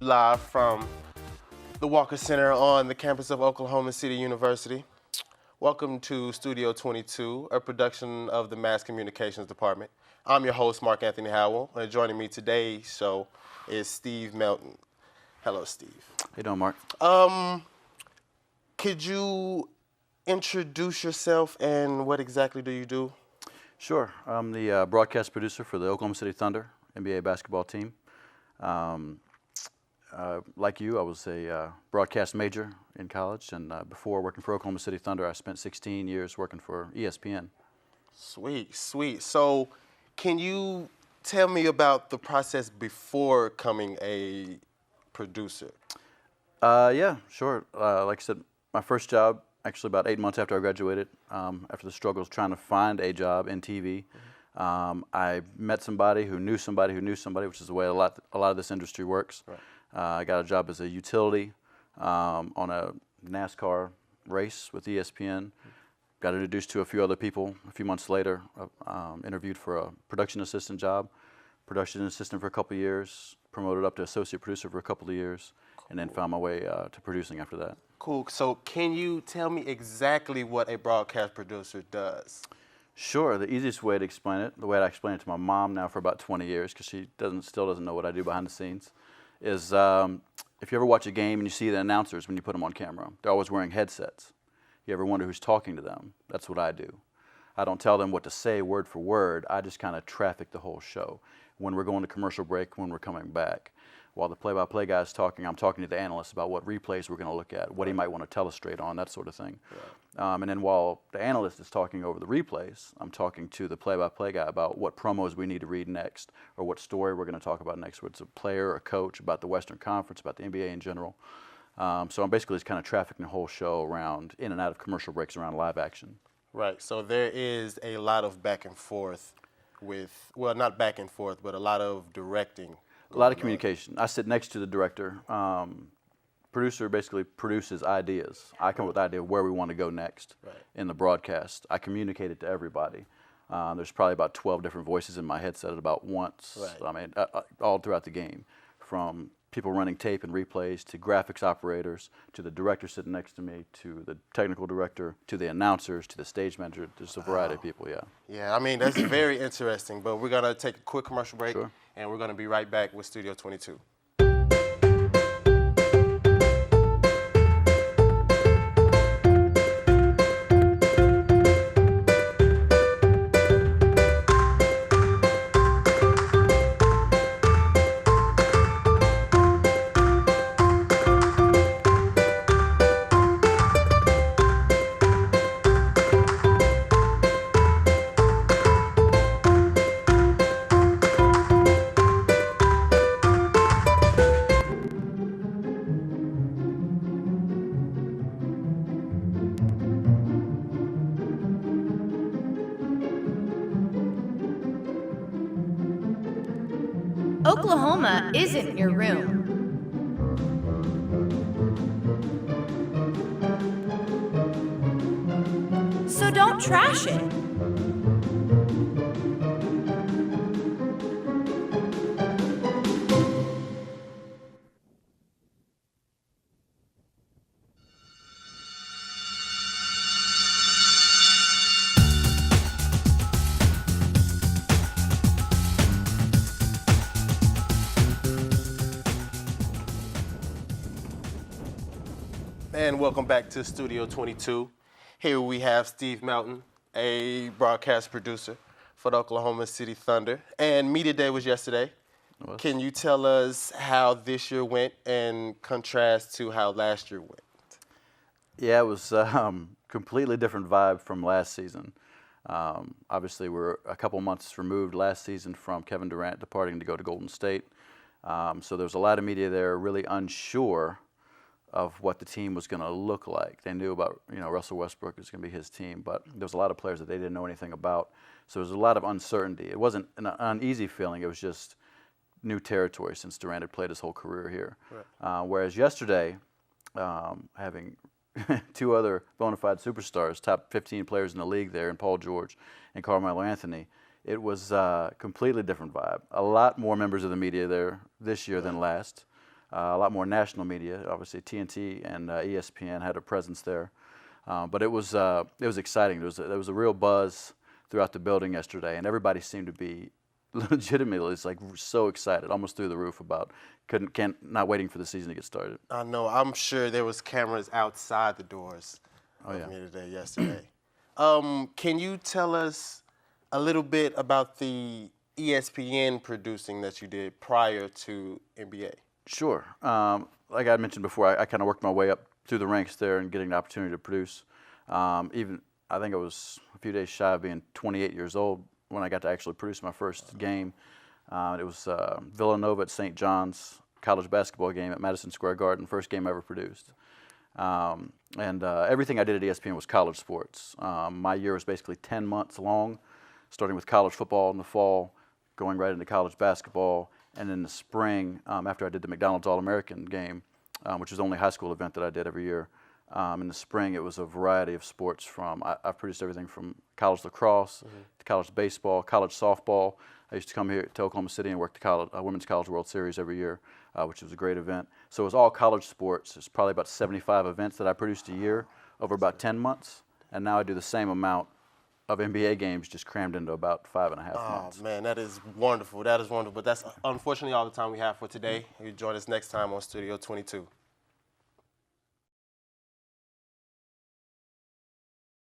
live from the Walker Center on the campus of Oklahoma City University. Welcome to Studio 22, a production of the Mass Communications Department. I'm your host, Mark Anthony Howell, and joining me today's show is Steve Melton. Hello, Steve. How you doing, Mark? Could you introduce yourself and what exactly do you do? Sure. I'm the broadcast producer for the Oklahoma City Thunder NBA basketball team. Like you, I was a broadcast major in college, and before working for Oklahoma City Thunder, I spent 16 years working for ESPN. Sweet, sweet. So can you tell me about the process before becoming a producer? Yeah, sure. Like I said, my first job, actually about 8 months after I graduated, after the struggles trying to find a job in TV, I met somebody who knew somebody who knew somebody, which is the way a lot of this industry works. Right. I got a job as a utility on a NASCAR race with ESPN. Got introduced to a few other people a few months later. Interviewed for a production assistant job. Production assistant for a couple of years. Promoted up to associate producer for a couple of years. Cool. And then found my way to producing after that. Cool. So can you tell me exactly what a broadcast producer does? Sure. The easiest way to explain it, the way I explain it to my mom now for about 20 years, because she still doesn't know what I do behind the scenes, is if you ever watch a game and you see the announcers when you put them on camera, they're always wearing headsets. You ever wonder who's talking to them? That's what I do. I don't tell them what to say word for word. I just kind of traffic the whole show. When we're going to commercial break, when we're coming back. While the play-by-play guy is talking, I'm talking to the analyst about what replays we're going to look at, what he might want to tell us straight on, that sort of thing. Right. And then while the analyst is talking over the replays, I'm talking to the play-by-play guy about what promos we need to read next, or what story we're going to talk about next, whether it's a player or a coach, about the Western Conference, about the NBA in general. So I'm basically just kind of trafficking the whole show around, in and out of commercial breaks around live action. Right. So there is a lot of back and forth with, well, not back and forth, but a lot of directing. A lot of communication. I sit next to the director. Producer basically produces ideas. I come up with the idea of where we want to go next in the broadcast. I communicate it to everybody. There's probably about 12 different voices in my headset at about once. Right. I mean, all throughout the game, from people running tape and replays to graphics operators to the director sitting next to me to the technical director to the announcers to the stage manager. There's a variety of people, yeah. Yeah, I mean, that's very interesting, but we're going to take a quick commercial break, sure. And we're going to be right back with Studio 22. Oklahoma isn't your room. So don't trash it. And welcome back to Studio 22. Here we have Steve Melton, a broadcast producer for the Oklahoma City Thunder. And Media Day was yesterday. Can you tell us how this year went and contrast to how last year went? Yeah, it was completely different vibe from last season. Obviously, we're a couple months removed last season from Kevin Durant departing to go to Golden State. So there was a lot of media there really unsure of what the team was going to look like. They knew about, Russell Westbrook was going to be his team, but there was a lot of players that they didn't know anything about. So there was a lot of uncertainty. It wasn't an uneasy feeling. It was just new territory since Durant had played his whole career here. Right. Whereas yesterday, having two other bona fide superstars, top 15 players in the league there, and Paul George and Carmelo Anthony, it was a completely different vibe. A lot more members of the media there this year than last. A lot more national media. Obviously, TNT and ESPN had a presence there. But it was exciting. There was a real buzz throughout the building yesterday, and everybody seemed to be legitimately so excited, almost through the roof about not waiting for the season to get started. I know. I'm sure there was cameras outside the doors of me today, yesterday. Can you tell us a little bit about the ESPN producing that you did prior to NBA? Sure. Like I mentioned before, I kind of worked my way up through the ranks there and getting the opportunity to produce. Even I think I was a few days shy of being 28 years old when I got to actually produce my first game. It was Villanova at St. John's college basketball game at Madison Square Garden, first game I ever produced. Everything I did at ESPN was college sports. My year was basically 10 months long, starting with college football in the fall, going right into college basketball, and in the spring, after I did the McDonald's All-American game, which was the only high school event that I did every year. In the spring, it was a variety of sports I've produced everything from college lacrosse to college baseball, college softball. I used to come here to Oklahoma City and work the Women's College World Series every year, which was a great event. So it was all college sports. It's probably about 75 events that I produced a year over about 10 months. And now I do the same amount of NBA games just crammed into about 5.5 months. Oh, man, that is wonderful. That is wonderful. But that's unfortunately all the time we have for today. You join us next time on Studio 22.